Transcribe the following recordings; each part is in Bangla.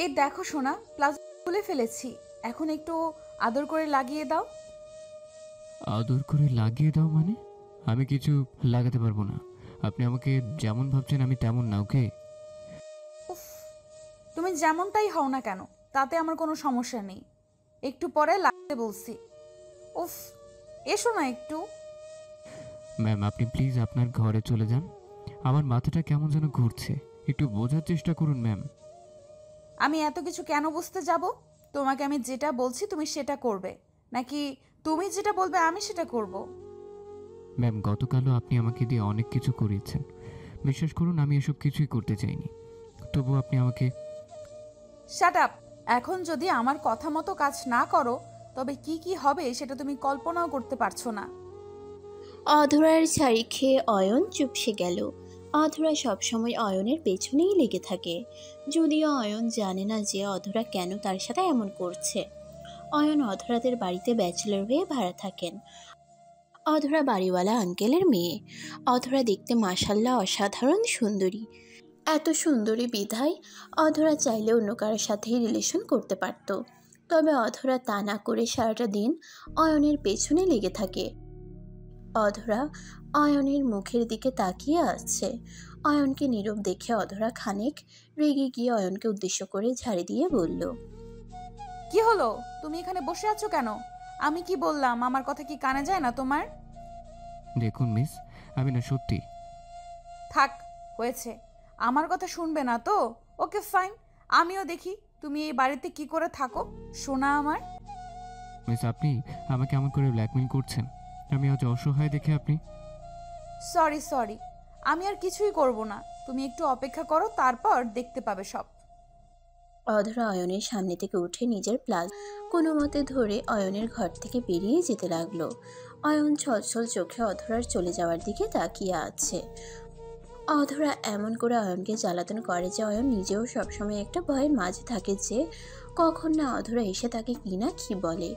এই দেখো সোনা, প্লাজো খুলে ফেলেছি, এখন একটু আদর করে লাগিয়ে দাও। আদর করে লাগিয়ে দাও মানে? আমি কিছু লাগাতে পারবো না। আপনি আমাকে যেমন ভাবছেন আমি তেমন না, ওকে? উফ, তুমি যেমনটাই হও না কেন, তাতে আমার কোনো সমস্যা নেই। একটু পরে লাগতে বলছি। উফ, এসো না একটু। ম্যাম, আপনি প্লিজ আপনার ঘরে চলে যান। আমার মাথাটা কেমন যেন ঘুরছে। একটু বোঝার চেষ্টা করুন ম্যাম। আমি এত কিছু কেন বুঝতে যাব? তোমাকে আমি যেটা বলছি তুমি সেটা করবে, নাকি তুমি যেটা বলবে আমি সেটা করব? ম্যাম, গতকালও আপনি আমাকে দিয়ে অনেক কিছু করিয়েছেন। বিশ্বাস করুন আমি এসব কিছুই করতে চাইনি। তবু আপনি আমাকে... শাট আপ। এখন যদি আমার কথা মতো কাজ না করো, তবে কি কি হবে সেটা তুমি কল্পনাও করতে পারছো না। অধরার ছাড়ি খেয়ে অয়ন চুপসে গেল। অধরা সবসময় অয়নের পেছনেই লেগে থাকে, যদিও অয়ন জানে না যে অধরা কেন তার সাথে এমন করছে। অয়ন অধরাদের বাড়িতে ব্যাচেলর হয়ে ভাড়া থাকেন। অধরা বাড়িওয়ালা আঙ্কেলের মেয়ে। অধরা দেখতে মাশাল্লাহ অসাধারণ সুন্দরী। এত সুন্দরী বিধায় অধরা চাইলে অন্য কারোর সাথেই রিলেশন করতে পারত। তবে অধরা তা না করে সারাটা দিন অয়নের পেছনে লেগে থাকে। অধরা অয়নের মুখের দিকে তাকিয়ে আছে। অয়নকে নীরব দেখে অধরা খানিক রেগে গিয়ে অয়নকে উদ্দেশ্য করে ঝাড়ি দিয়ে বলল, কি হলো, তুমি এখানে বসে আছো কেন? আমি কি বললাম, আমার কথা কি কানে যায় না তোমার? দেখুন মিস, আমি না সত্যি... থাক, হয়েছে। আমার কথা শুনবে না তো? ওকে ফাইন, আমিও দেখি তুমি এই বাড়িতে কি করে থাকো, সোনা আমার। মিস, আপনি আমাকে এমন করে ব্ল্যাকমেল করছেন? আমি আজ অসহায় দেখে আপনি... সরি সরি, আমি আর কিছুই করব না। তুমি একটু অপেক্ষা করো, তারপর দেখতে পাবে সব। অধরা অয়নের সামনে থেকে উঠে নিজের প্লাস কোনো মতে ধরে অয়নের ঘর থেকে বেরিয়ে যেতে লাগলো। অয়ন ছলছল চোখে অধরার চলে যাওয়ার দিকে তাকিয়ে আছে। অধরা এমন করে অয়নকে জ্বালাতন করে যে অয়ন নিজেও সবসময় একটা ভয়ের মাঝে থাকে যে কখন না অধরা এসে তাকে কি না কি বলে।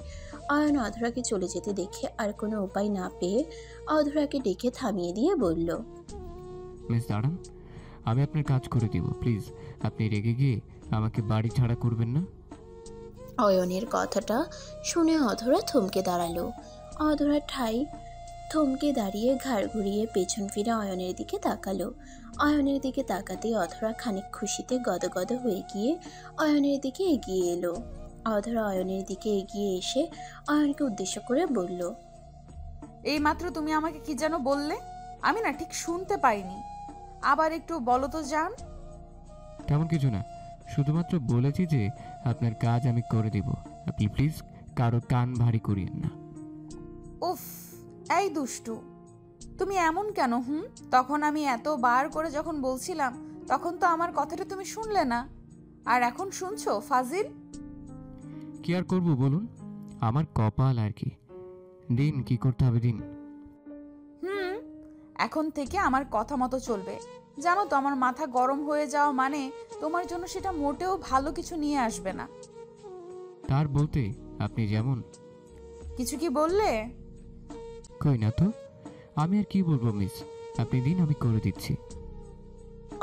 অয়ন অধরাকে চলে যেতে দেখে আর কোনো উপায় না পেয়ে অধরাকে ডেকে থামিয়ে দিয়ে বলল, মিস দাঁড়ান, আমি আপনার কাজ করে দিব প্লিজ। আপনি রেগে গিয়ে আমাকে বাড়ি ছাড়া করবেন না। অয়নের কথাটা শুনে অধরা থমকে দাঁড়ালো। অধরা ঠাই থমকে দাঁড়িয়ে ঘাড় ঘুরিয়ে পেছন ফিরে অয়নের দিকে তাকালো। অয়নের দিকে তাকাতেই অধরা খানিক খুশিতে গদগদ হয়ে গিয়ে অয়নের দিকে এগিয়ে এলো। অধরা অয়নের দিকে এগিয়ে এসে অয়নকে উদ্দেশ্য করে বলল, এই মাত্র তুমি আমাকে কি যেন বললে? আমি না ঠিক শুনতে পাইনি, আবার একটু বলো তো জান। তেমন কিছু না, শুধুমাত্র বলেছি যে আপনার কাজ আমি করে দিব। আপনি প্লিজ কারো কান ভারী করিয়েন না। উফ, এই দুষ্টু, তুমি এমন কেন? তখন আমি এতবার করে যখন বলছিলাম, তখন তো আমার কথাটা তুমি শুনলে না, আর এখন শুনছো ফাজিল? কি আর করবো বলুন, আমার কপাল আর কি। দিন কি করতে হবে দিন। হুম, এখন থেকে আমার কথা মতো চলবে। জানো তো, আমার মাথা গরম হয়ে যাওয়া মানে তোমার জন্য সেটা মোটেও ভালো কিছু নিয়ে আসবে না। তার বলতে আপনি যেমন... কিছু কি বললে? কই না তো, আমি আর কি বলবো মিস, আপনি দিন আমি করে দিচ্ছি।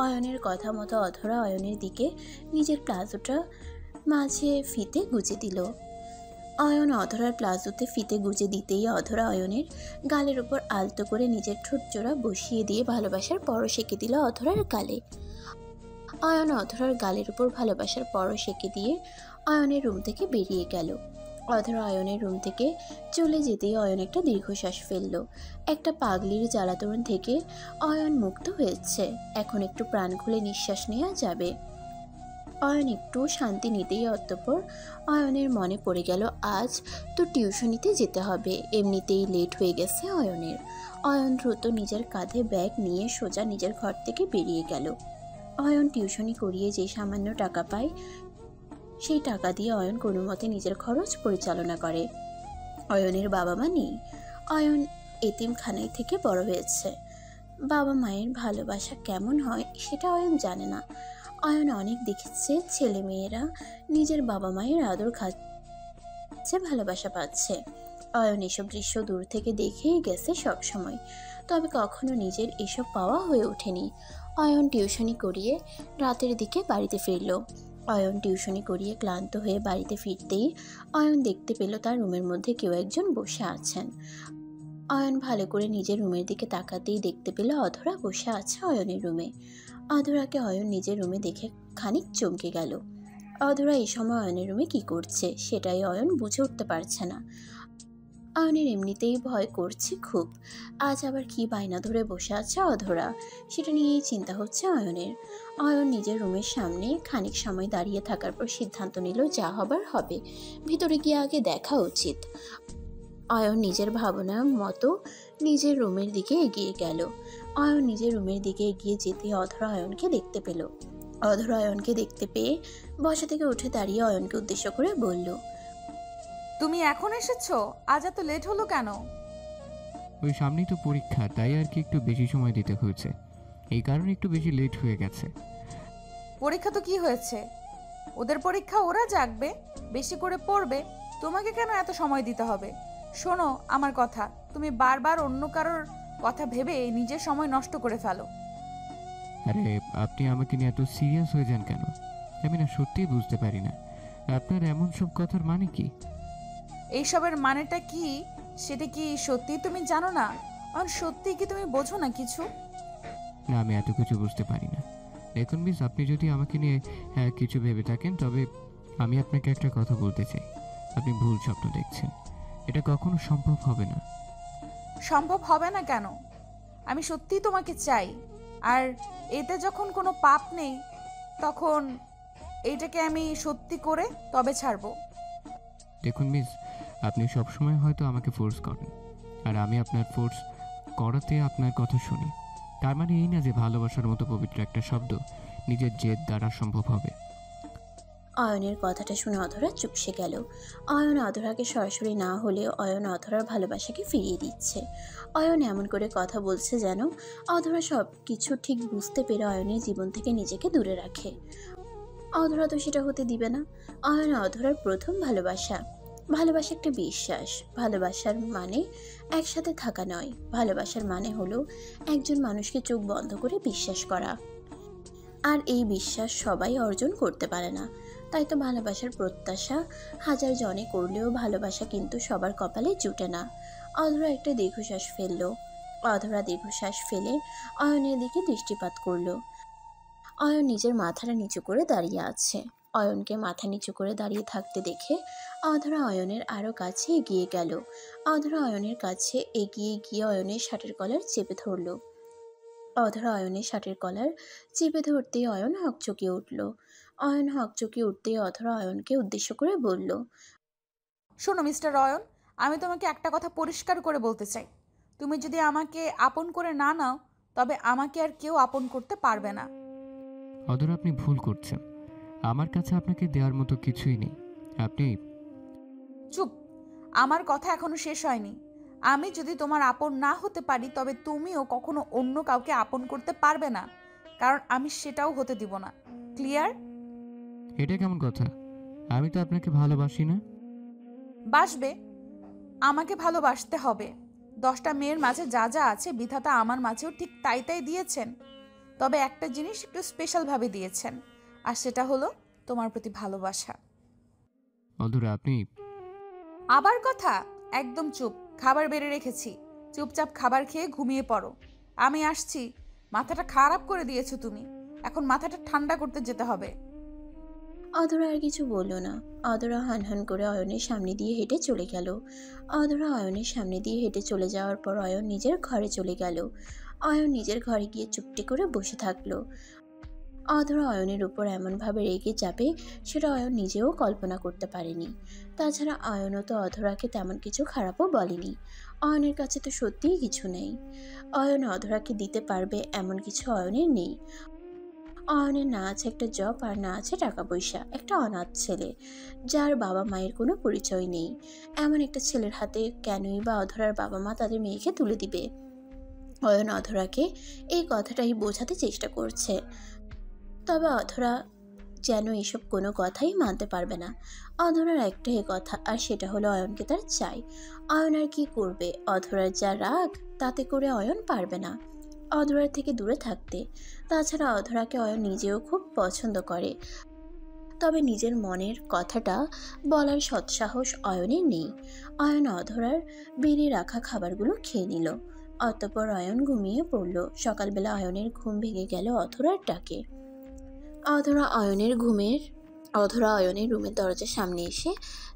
অয়নের কথা মতো অধরা অয়নের দিকে নিজের প্লাজোটা মাঝে ফিতে গুজে দিল। অয়ন অধরার প্লাজোতে ফিতে গুজে দিতেই অধরা অয়নের গালের উপর আলতো করে নিজের ঠোঁট জোড়া বসিয়ে দিয়ে ভালোবাসার পরশ এঁকে দিল অধরার গালে। অয়ন অধরার গালের উপর ভালোবাসার পরশ এঁকে দিয়ে অয়নের রুম থেকে বেরিয়ে গেল। অধরা অয়নের রুম থেকে চলে যেতেই অয়ন একটা দীর্ঘশ্বাস ফেলল। একটা পাগলির জ্বালাতন থেকে অয়ন মুক্ত হয়েছে, এখন একটু প্রাণ খুলে নিঃশ্বাস নেওয়া যাবে। অয়ন একটু শান্তি নিতেই অতঃপর অয়নের মনে পড়ে গেল আজ তো টিউশনিতে যেতে হবে, এমনিতেই লেট হয়ে গেছে অয়নের। অয়ন দ্রুত নিজের কাঁধে ব্যাগ নিয়ে সোজা নিজের ঘর থেকে বেরিয়ে গেল। অয়ন টিউশনি করিয়ে যে সামান্য টাকা পায় সেই টাকা দিয়ে অয়ন কোনো মতে নিজের খরচ পরিচালনা করে। অয়নের বাবা মা নেই। অয়ন এতিমখানায় থেকে বড় হয়েছে। বাবা মায়ের ভালোবাসা কেমন হয় সেটা অয়ন জানে না। অয়ন অনেক দেখেছে ছেলে মেয়েরা নিজের বাবা মায়ের আদর খাচ্ছে, ভালোবাসা পাচ্ছে। অয়ন এসব দৃশ্য দূর থেকে দেখেই গেছে সব সময়, তবে কখনো নিজের এসব পাওয়া হয়ে ওঠেনি। অয়ন টিউশনি করিয়ে রাতের দিকে বাড়িতে ফিরল। অয়ন টিউশনি করিয়ে ক্লান্ত হয়ে বাড়িতে ফিরতেই অয়ন দেখতে পেল তার রুমের মধ্যে কেউ একজন বসে আছেন। অয়ন ভালো করে নিজের রুমের দিকে তাকাতেই দেখতে পেল অধরা বসে আছে অয়নের রুমে। অধরাকে অয়ন নিজের রুমে দেখে খানিক চমকে গেল। অধরা এই সময় অয়নের রুমে কি করছে সেটাই অয়ন বুঝে উঠতে পারছে না। অয়নের এমনিতেই ভয় করছে খুব, আজ আবার কি বায়না ধরে বসে আছে অধরা, সেটা নিয়েই চিন্তা হচ্ছে অয়নের। অয়ন নিজের রুমের সামনে খানিক সময় দাঁড়িয়ে থাকার পর সিদ্ধান্ত নিল যা হবার হবে, ভিতরে গিয়ে আগে দেখা উচিত। অয়ন নিজের ভাবনা মতো নিজের রুমের দিকে এগিয়ে গেল। অয়ন নিজের রুমের দিকে এগিয়ে যেতে অধরা অয়নকে দেখতে পেল। অধরা অয়নকে দেখতে পেয়ে বসা থেকে উঠে দাঁড়িয়ে অয়নকে উদ্দেশ্য করে বলল, তুমি এখন এসেছো? আজ এত লেট হলো কেন? ওই সামনেই তো পরীক্ষা, তাই আর কি একটু বেশি সময় দিতে হয়েছে, এই কারণে একটু বেশি লেট হয়ে গেছে। পরীক্ষা তো কি হয়েছে? ওদের পরীক্ষা ওরা জাগবে, বেশি করে পড়বে, তোমাকে কেন এত সময় দিতে হবে? শোনো আমার কথা, তুমি বারবার অন্য কারোর কথা ভেবে নিজের সময় নষ্ট করে ফেলো। আরে আপনি আমাকে নিয়ে এত সিরিয়াস হয়ে যান কেন? আমি না সত্যিই বুঝতে পারি না আপনার এমন সব কথার মানে কি। এইসবের মানেটা কি সেটা কি সত্যি তুমি জানো না? আর সত্যি কি তুমি বোঝো না কিছু? না, আমি এত কিছু বুঝতে পারি না। দেখুন মিস, আপনি যদি আমাকে নিয়ে কিছু ভেবে থাকেন, তবে আমি আপনাকে একটা কথা বলতে চাই। আপনি ভুল স্বপ্ন দেখছেন, এটা কখনো সম্ভব হবে না। সম্ভব হবে না কেন? আমি সত্যিই তোমাকে চাই, আর এতে যখন কোনো পাপ নেই তখন এইটাকে আমি সত্যি করে তবে ছাড়বো। দেখুন মিস, আপনি সবসময় হয়তো আমাকে ফোর্স করেন, আর আমি আপনার ফোর্স করাতে আপনার কথা শুনি। তার মানে এই না যে ভালোবাসার মতো পবিত্র একটা শব্দ নিজের জেদ দ্বারা সম্ভব হবে। অয়নের কথাটা শুনে অধরা চুপসে গেল। অয়ন অধরাকে সরাসরি না হলেও অয়ন অধরার ভালোবাসাকে ফিরিয়ে দিচ্ছে। অয়ন এমন করে কথা বলছে যেন অধরা সব কিছু ঠিক বুঝতে পেরে অয়নের জীবন থেকে নিজেকে দূরে রাখে। অধরা তো সেটা হতে দিবে না। অয়ন অধরার প্রথম ভালোবাসা। ভালোবাসা একটা বিশ্বাস। ভালোবাসার মানে একসাথে থাকা নয়, ভালোবাসার মানে হলো একজন মানুষকে চোখ বন্ধ করে বিশ্বাস করা। আর এই বিশ্বাস সবাই অর্জন করতে পারে না। তাই তো ভালোবাসার প্রত্যাশা হাজার জনে করলেও ভালোবাসা কিন্তু সবার কপালে জুটে না। অধরা একটা দীর্ঘশ্বাস ফেলল। অধরা দীর্ঘশ্বাস ফেলে অয়নের দিকে দৃষ্টিপাত করল। অয়ন নিজের মাথাটা নিচু করে দাঁড়িয়ে আছে। অয়নকে মাথা নিচু করে দাঁড়িয়ে থাকতে দেখে অধরা অয়নের আরও কাছে এগিয়ে গেল। অধরা অয়নের কাছে এগিয়ে গিয়ে অয়নের শার্টের কলার চেপে ধরল। অধরা অয়নের শার্টের কলার চেপে ধরতেই অয়ন হকচকিয়ে উঠল। অয়ন হকচকিয়ে উঠতেই অধরা অয়নকে উদ্দেশ্য করে বলল, শোনো মিস্টার অয়ন, আমি তোমাকে একটা কথা পরিষ্কার করে বলতে চাই। তুমি যদি আমাকে আপন করে না নাও তবে আমাকে আর কেউ আপন করতে পারবে না। অধরা, আপনি ভুল করছেন। আমার কাছে আপনাকে দেওয়ার মতো কিছুই নেই। আপনি চুপ, আমার কথা এখনো শেষ হয়নি। আমি যদি তোমার আপন না হতে পারি তবে তুমিও কখনো অন্য কাউকে আপন করতে পারবে না, কারণ আমি সেটাও হতে দিব না। ক্লিয়ার? এটা কেমন কথা? আমি তো আপনাকে ভালোবাসি না। বাসবে, আমাকে ভালোবাসতে হবে। 10টা মেয়ের মাঝে যা যা আছে বিধাতা আমার মাঝেও ঠিক তাই তাই দিয়েছেন, তবে একটা জিনিস একটু স্পেশালভাবে দিয়েছেন, আর সেটা হলো তোমার প্রতি ভালোবাসা। অধরা, আপনি আবার কথা? একদম চুপ, খাবার বেড়ে রেখেছি, চুপচাপ খাবার খেয়ে ঘুমিয়ে পড়ো। আমি আসছি। মাথাটা খারাপ করে দিয়েছো তুমি, এখন মাথাটা ঠান্ডা করতে যেতে হবে। অধরা আর কিছু বলল না। অধরা হানহান করে অয়নের সামনে দিয়ে হেঁটে চলে গেল। অধরা অয়নের সামনে দিয়ে হেঁটে চলে যাওয়ার পর অয়ন নিজের ঘরে চলে গেল। অয়ন নিজের ঘরে গিয়ে চুপটি করে বসে থাকলো। অধরা অয়নের উপর এমনভাবে রেগে যাবে সেটা অয়ন নিজেও কল্পনা করতে পারেনি। তাছাড়া অয়নও তো অধরাকে তেমন কিছু খারাপও বলেনি। অয়নের কাছে তো সত্যিই কিছু নেই। অয়ন অধরাকে দিতে পারবে এমন কিছু অয়নের নেই। অয়নের না আছে একটা জব, আর না আছে টাকা পয়সা। একটা অনাথ ছেলে যার বাবা মায়ের কোনো পরিচয় নেই। এমন একটা ছেলের হাতে কেনই বা অধরার বাবা মা তাদের মেয়েকে তুলে দিবে? অয়ন অধরাকে এই কথাটাই বোঝাতে চেষ্টা করছে, তবে অধরা যেন এসব কোনো কথাই মানতে পারবে না। অধরার একটাই কথা, আর সেটা হলো অয়নকে তার চাই। অয়ন আর কি করবে? অধরার যা রাগ তাতে করে অয়ন পারবে না অধরার থেকে দূরে থাকতে। তাছাড়া অধরাকে অয়ন নিজেও খুব পছন্দ করে। তবে নিজের মনের কথাটা বলার সৎসাহস অয়নের নেই। অয়ন অধরার বেড়ে রাখা খাবারগুলো খেয়ে নিল। অতঃপর অয়ন ঘুমিয়ে পড়ল। সকালবেলা অয়নের ঘুম ভেঙে গেল অধরার ডাকে। অধরা অয়নের রুমের দরজার সামনে এসে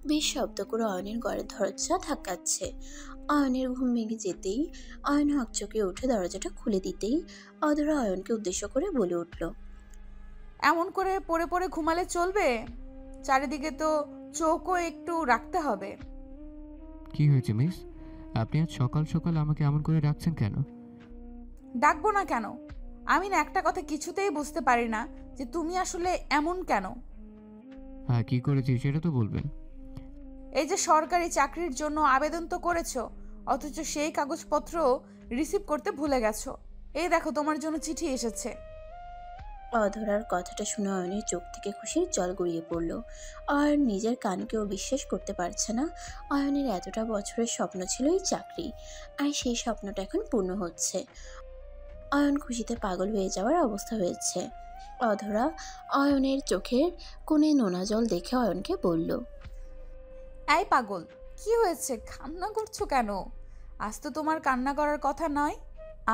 বেশ শব্দ করে অয়নের ঘরের দরজা ধাক্কাচ্ছে। অয়নের ঘুম ভেঙে যেতেই অয়ন হকচকে উঠে দরজাটা খুলে দিতেই অধরা অয়নকে উদ্দেশ্য করে বলে উঠল, এমন করে পড়ে পড়ে ঘুমালে চলবে? চারিদিকে তো চোখও একটু রাখতে হবে। কি হয়েছে মিস? আপনি আজ সকাল সকাল আমাকে এমন করে ডাকছেন কেন? ডাকবো না কেন? আমি না একটা কথা কিছুতেই বুঝতে পারি না যে তুমি আসলে এমন কেন। হ্যাঁ, কি করেছি সেটা তো বলবেন। এই যে সরকারি চাকরির জন্য আবেদন তো করেছো, অথচ সেই কাগজপত্র রিসিভ করতে ভুলে গেছো। এই দেখো তোমার জন্য চিঠি এসেছে। অধরার কথাটা শুনে অয়নের চোখ থেকে খুশির জল গড়িয়ে পড়ল। অয়ন নিজের কানকেও বিশ্বাস করতে পারছে না। অয়নের এতটা বছরের স্বপ্ন ছিল এই চাকরি, আর সেই স্বপ্নটা এখন পূর্ণ হচ্ছে। অয়ন খুশিতে পাগল হয়ে যাওয়ার অবস্থা হয়েছে। অধরা অয়নের চোখের কোণে নোনা জল দেখে অয়নকে বলল, এই পাগল, কি হয়েছে? কান্না করছো কেন? আজ তো তোমার কান্না করার কথা নয়।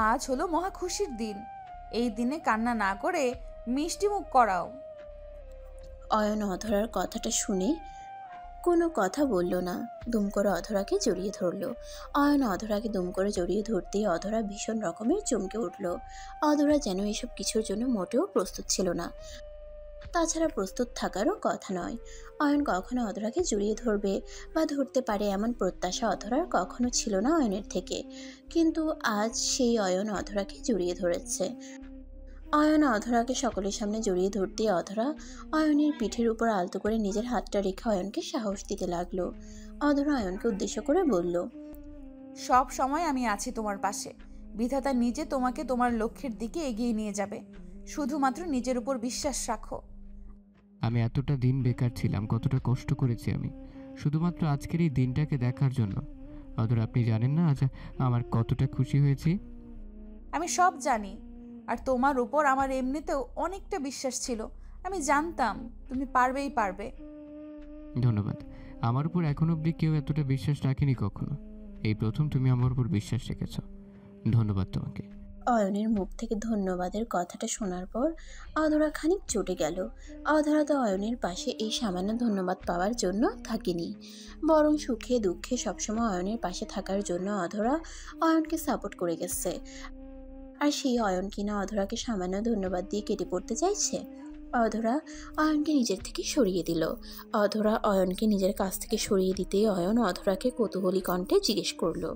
আজ হলো মহা খুশির দিন। এই দিনে কান্না না করে মিষ্টি মুখ করাও। অয়ন অধরার কথাটা শুনে কোনো কথা বলল না। দুম করে অধরাকে জড়িয়ে ধরল। অয়ন অধরাকে দুম করে জড়িয়ে ধরতেই অধরা ভীষণ রকমের চমকে উঠল। অধরা যেন এসব কিছুর জন্য মোটেও প্রস্তুত ছিল না, তাছাড়া প্রস্তুত থাকারও কথা নয়। অয়ন কখনো অধরাকে জড়িয়ে ধরবে বা ধরতে পারে এমন প্রত্যাশা অধরার কখনো ছিল না অয়নের থেকে, কিন্তু আজ সেই অয়ন অধরাকে জড়িয়ে ধরেছে। অয়ন অধরাকে সকলের সামনে জড়িয়ে ধরতেই অধরা অয়নের পিঠের উপর আলতো করে নিজের হাতটা রেখে অয়নকে সাহস দিতে লাগলো। অধরা অয়নকে উদ্দেশ্য করে বলল, সব সময় আমি আছি তোমার পাশে। বিধাতা নিজে তোমাকে তোমার লক্ষ্যের দিকে এগিয়ে নিয়ে যাবে। শুধুমাত্র নিজের উপর বিশ্বাস রাখো। আমি এতটা দিন বেকার ছিলাম, কতটা কষ্ট করেছি আমি শুধুমাত্র আজকের এই দিনটাকে দেখার জন্য। অথচ আপনি জানেন না আজ আমার কতটা খুশি হয়েছি। আমি সব জানি, আর তোমার উপর আমার এমনিতেও অনেকটা বিশ্বাস ছিল। আমি জানতাম তুমি পারবেই পারবে। ধন্যবাদ। আমার উপর এখন অবধি কেউ এতটা বিশ্বাস রাখেনি কখনো। এই প্রথম তুমি আমার উপর বিশ্বাস রেখেছ। ধন্যবাদ তোমাকে। অয়নের মুখ থেকে ধন্যবাদের কথাটা শোনার পর অধরা খানিক চটে গেল। অধরা তো অয়নের পাশে এই সামান্য ধন্যবাদ পাওয়ার জন্য থাকেনি, বরং সুখে দুঃখে সবসময় অয়নের পাশে থাকার জন্য অধরা অয়নকে সাপোর্ট করে গেছে। আর সেই অয়ন কিনা অধরাকে সামান্য ধন্যবাদ দিয়ে কেটে পড়তে চাইছে। অধরা অয়নকে নিজের থেকে সরিয়ে দিল। অধরা অয়নকে নিজের কাছ থেকে সরিয়ে দিতেই অয়ন অধরাকে কৌতূহলী কণ্ঠে জিজ্ঞেস করলো,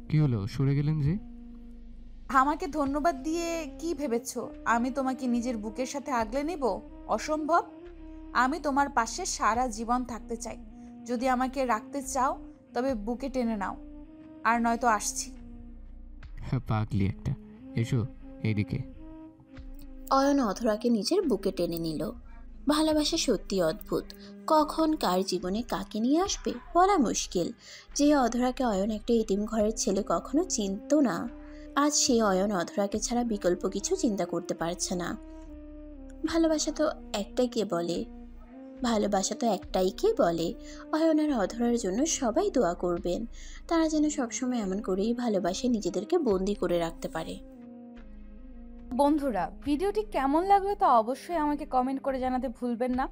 কি হলো, সরে গেলেন যে? আমাকে ধন্যবাদ দিয়ে কি ভেবেছো আমি তোমাকে নিজের বুকের সাথে আগলে নেব? অসম্ভব। আমি তোমার পাশে সারা জীবন থাকতে চাই। যদি আমাকে রাখতে চাও তবে বুকে টেনে নাও, আর নয়তো আসছি। পাগলি একটা। এসো এইদিকে। অয়ন অধরাকে নিজের বুকে টেনে নিল। ভালোবাসা সত্যি অদ্ভুত, কখন কার জীবনে কাকে নিয়ে আসবে বলা মুশকিল। যে অধরাকে অয়ন একটা এতিম ঘরের ছেলে কখনো চিনতো না, আজ সে অয়ন অধরাকে ছাড়া বিকল্প কিছু চিন্তা করতে পারছে না। ভালোবাসা তো একটাই কে বলে, অয়ন আর অধরার জন্য সবাই দোয়া করবেন, তারা যেন সবসময় এমন করেই ভালোবাসে নিজেদেরকে বন্দি করে রাখতে পারে। বন্ধুরা, ভিডিওটি কেমন লাগলো তা অবশ্যই আমাকে কমেন্ট করে জানাতে ভুলবেন না।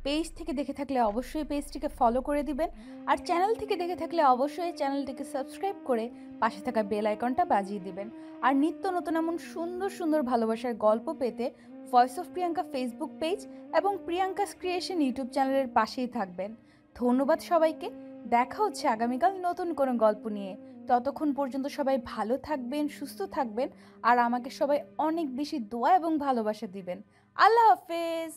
পেজ থেকে দেখে থাকলে অবশ্যই পেজটিকে ফলো করে দিবেন, আর চ্যানেল থেকে দেখে থাকলে অবশ্যই চ্যানেলটিকে সাবস্ক্রাইব করে পাশে থাকা বেল আইকনটা বাজিয়ে দিবেন। আর নিত্য নতুন এমন সুন্দর সুন্দর ভালোবাসার গল্প পেতে voice of Priyanka Facebook page এবং প্রিয়াঙ্কাস ক্রিয়েশন ইউটিউব চ্যানেলের পাশেই থাকবেন। ধন্যবাদ সবাইকে। দেখা হচ্ছে আগামীকাল নতুন কোনো গল্প নিয়ে। ততক্ষণ পর্যন্ত সবাই ভালো থাকবেন, সুস্থ থাকবেন, আর আমাকে সবাই অনেক বেশি দোয়া এবং ভালোবাসা দিবেন। আল্লাহ হাফেজ।